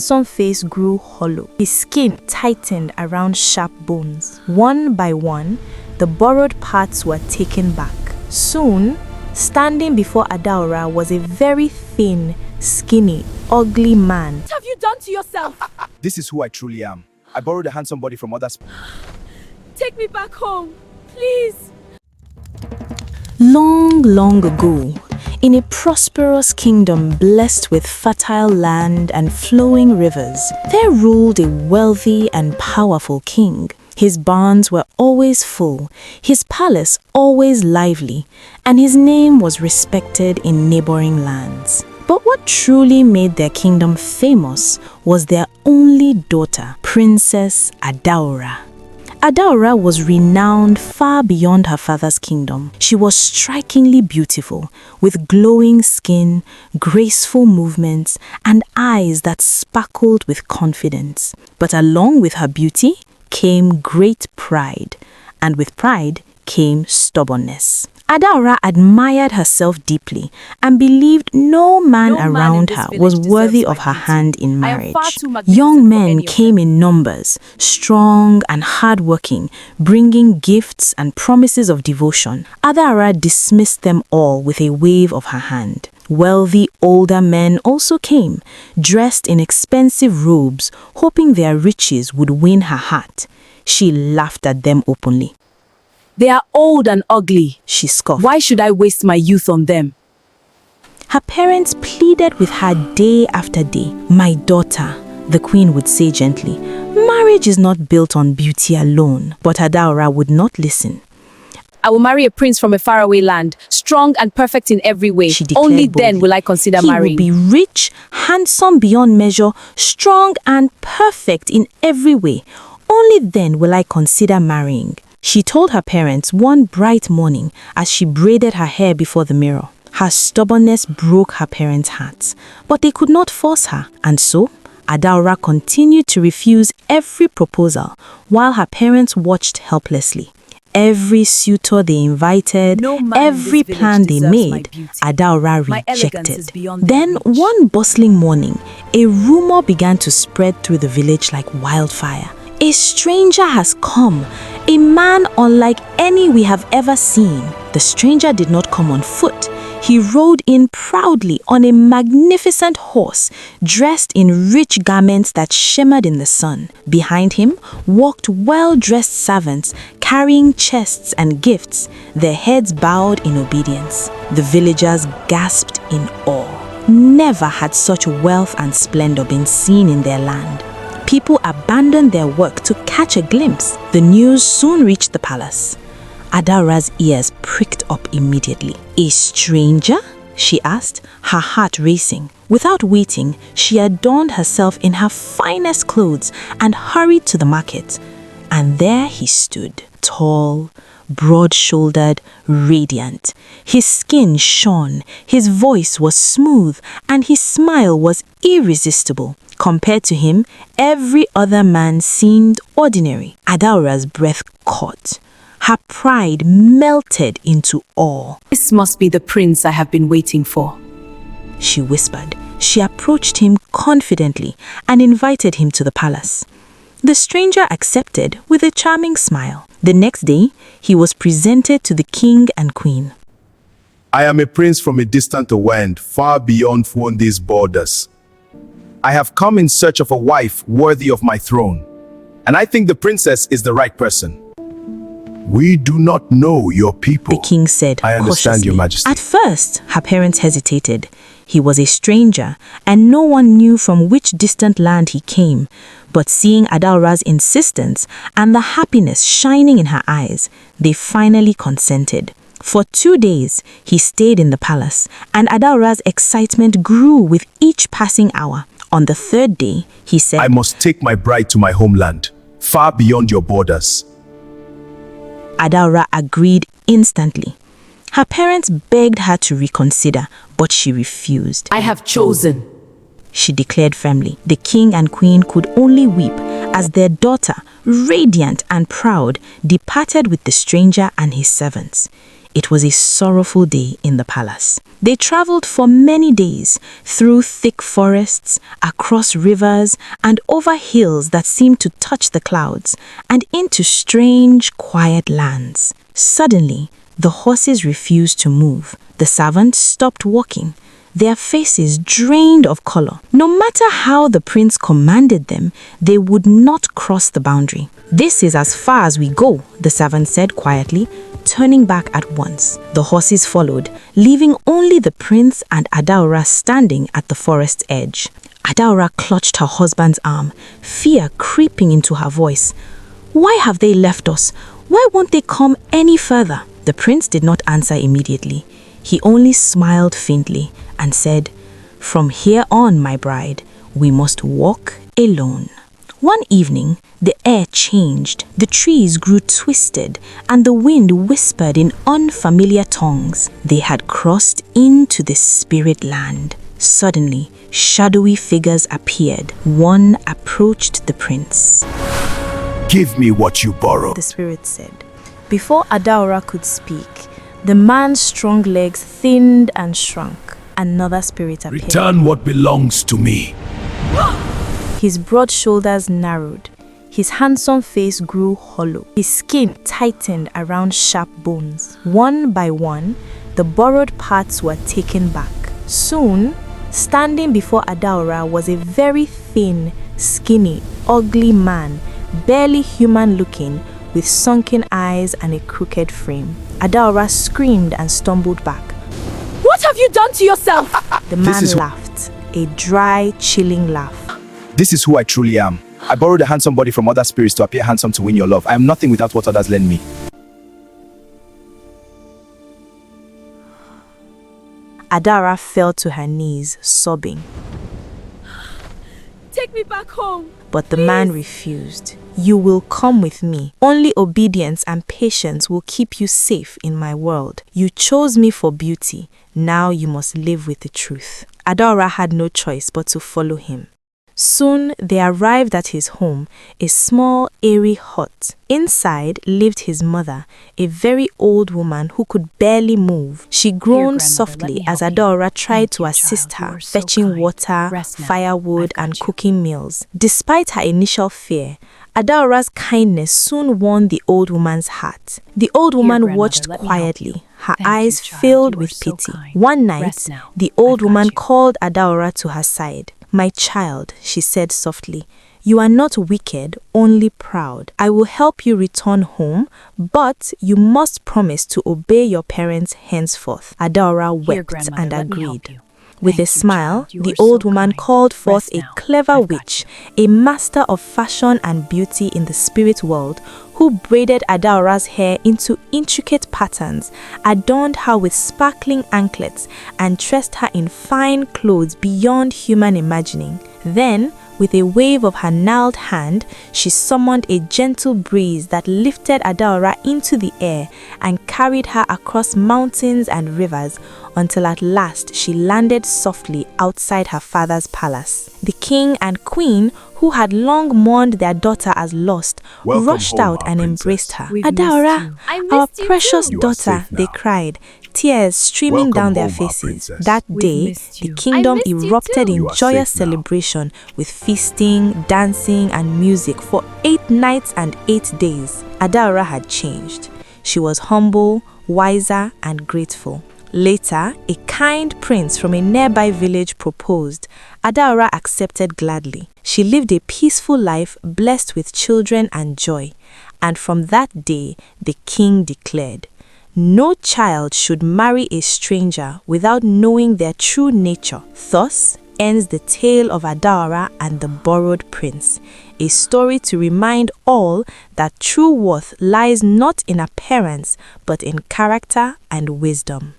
Some face grew hollow. His skin tightened around sharp bones. One by one, the borrowed parts were taken back. Soon, standing before Adaora was a very thin, skinny, ugly man. What have you done to yourself? This is who I truly am. I borrowed a handsome body from others. Take me back home, please. Long, long ago, in a prosperous kingdom blessed with fertile land and flowing rivers, there ruled a wealthy and powerful king. His barns were always full, his palace always lively, and his name was respected in neighboring lands. But what truly made their kingdom famous was their only daughter, Princess Adaora. Adaora was renowned far beyond her father's kingdom. She was strikingly beautiful, with glowing skin, graceful movements, and eyes that sparkled with confidence. But along with her beauty came great pride, and with pride came stubbornness. Adaora admired herself deeply and believed no man around her was worthy of her hand in marriage. Young men came in numbers, strong and hardworking, bringing gifts and promises of devotion. Adaora dismissed them all with a wave of her hand. Wealthy older men also came, dressed in expensive robes, hoping their riches would win her heart. She laughed at them openly. They are old and ugly, she scoffed. Why should I waste my youth on them? Her parents pleaded with her day after day. My daughter, the queen would say gently, marriage is not built on beauty alone. But Adaora would not listen. I will marry a prince from a faraway land, strong and perfect in every way. She declared Only boldly. then will I consider marrying. He will be rich, handsome beyond measure, strong and perfect in every way. Only then will I consider marrying. She told her parents one bright morning as she braided her hair before the mirror. Her stubbornness broke her parents' hearts, but they could not force her. And so, Adaora continued to refuse every proposal while her parents watched helplessly. Every suitor they invited, every plan they made, Adaora rejected. Then, one bustling morning, a rumor began to spread through the village like wildfire. A stranger has come, a man unlike any we have ever seen. The stranger did not come on foot. He rode in proudly on a magnificent horse, dressed in rich garments that shimmered in the sun. Behind him walked well-dressed servants, carrying chests and gifts, their heads bowed in obedience. The villagers gasped in awe. Never had such wealth and splendor been seen in their land. People abandoned their work to catch a glimpse. The news soon reached the palace. Adaora's ears pricked up immediately. A stranger? She asked, her heart racing. Without waiting, she adorned herself in her finest clothes and hurried to the market. And there he stood, tall, broad-shouldered, radiant. His skin shone, his voice was smooth, and his smile was irresistible. Compared to him, every other man seemed ordinary. Adaora's breath caught. Her pride melted into awe. This must be the prince I have been waiting for, she whispered. She approached him confidently and invited him to the palace. The stranger accepted with a charming smile. The next day, he was presented to the king and queen. I am a prince from a distant land, far beyond Fuondi's borders. I have come in search of a wife worthy of my throne, and I think the princess is the right person. We do not know your people, the king said. I understand, cautiously. Your Majesty. At first, her parents hesitated. He was a stranger, and no one knew from which distant land he came. But seeing Adaora's insistence and the happiness shining in her eyes, they finally consented. For 2 days, he stayed in the palace, and Adaora's excitement grew with each passing hour. On the 3rd day, he said, I must take my bride to my homeland, far beyond your borders. Adaora agreed instantly. Her parents begged her to reconsider, but she refused. I have chosen, she declared firmly. The king and queen could only weep as their daughter, radiant and proud, departed with the stranger and his servants. It was a sorrowful day in the palace. They traveled for many days, through thick forests, across rivers, and over hills that seemed to touch the clouds, and into strange, quiet lands. Suddenly, the horses refused to move. The servants stopped walking, their faces drained of color. No matter how the prince commanded them, they would not cross the boundary. "This is as far as we go," the servant said quietly, turning back at once. The horses followed, leaving only the prince and Adaora standing at the forest edge. Adaora clutched her husband's arm, fear creeping into her voice. "Why have they left us? Why won't they come any further?" The prince did not answer immediately. He only smiled faintly and said, "From here on, my bride, we must walk alone." One evening, the air changed, the trees grew twisted, and the wind whispered in unfamiliar tongues. They had crossed into the spirit land. Suddenly, shadowy figures appeared. One approached the prince. Give me what you borrowed, the spirit said. Before Adaora could speak, the man's strong legs thinned and shrunk. Another spirit appeared. Return what belongs to me. His broad shoulders narrowed. His handsome face grew hollow. His skin tightened around sharp bones. One by one, the borrowed parts were taken back. Soon, standing before Adaora was a very thin, skinny, ugly man, barely human-looking, with sunken eyes and a crooked frame. Adaora screamed and stumbled back. What have you done to yourself? The man laughed, a dry, chilling laugh. This is who I truly am. I borrowed a handsome body from other spirits to appear handsome to win your love. I am nothing without what others lend me. Adaora fell to her knees, sobbing. Take me back home. But the man refused. "You will come with me. Only obedience and patience will keep you safe in my world. You chose me for beauty. Now you must live with the truth." Adaora had no choice but to follow him. Soon they arrived at his home, a small, airy hut. Inside lived his mother, a very old woman who could barely move. She groaned softly as Adaora tried to assist her, fetching water, firewood, and cooking meals. Despite her initial fear, Adaora's kindness soon won the old woman's heart. The old woman watched quietly, her eyes filled with pity. One night, the old woman called Adaora to her side. "My child," she said softly, "you are not wicked, only proud. I will help you return home, but you must promise to obey your parents henceforth." Adaora wept and agreed. With a smile, the old woman called forth a clever witch, a master of fashion and beauty in the spirit world, who braided Adaora's hair into intricate patterns, adorned her with sparkling anklets, and dressed her in fine clothes beyond human imagining. Then, with a wave of her gnarled hand, she summoned a gentle breeze that lifted Adaora into the air and carried her across mountains and rivers until at last she landed softly outside her father's palace. The king and queen, who had long mourned their daughter as lost, rushed out and embraced her. "Adaora, our precious daughter," they cried, tears streaming down their faces. That day, the kingdom erupted in joyous celebration with feasting, dancing, and music for 8 nights and 8 days. Adaora had changed. She was humble, wiser, and grateful. Later, a kind prince from a nearby village proposed. Adaora accepted gladly. She lived a peaceful life, blessed with children and joy. And from that day, the king declared, "No child should marry a stranger without knowing their true nature." Thus ends the tale of Adaora and the borrowed prince, a story to remind all that true worth lies not in appearance, but in character and wisdom.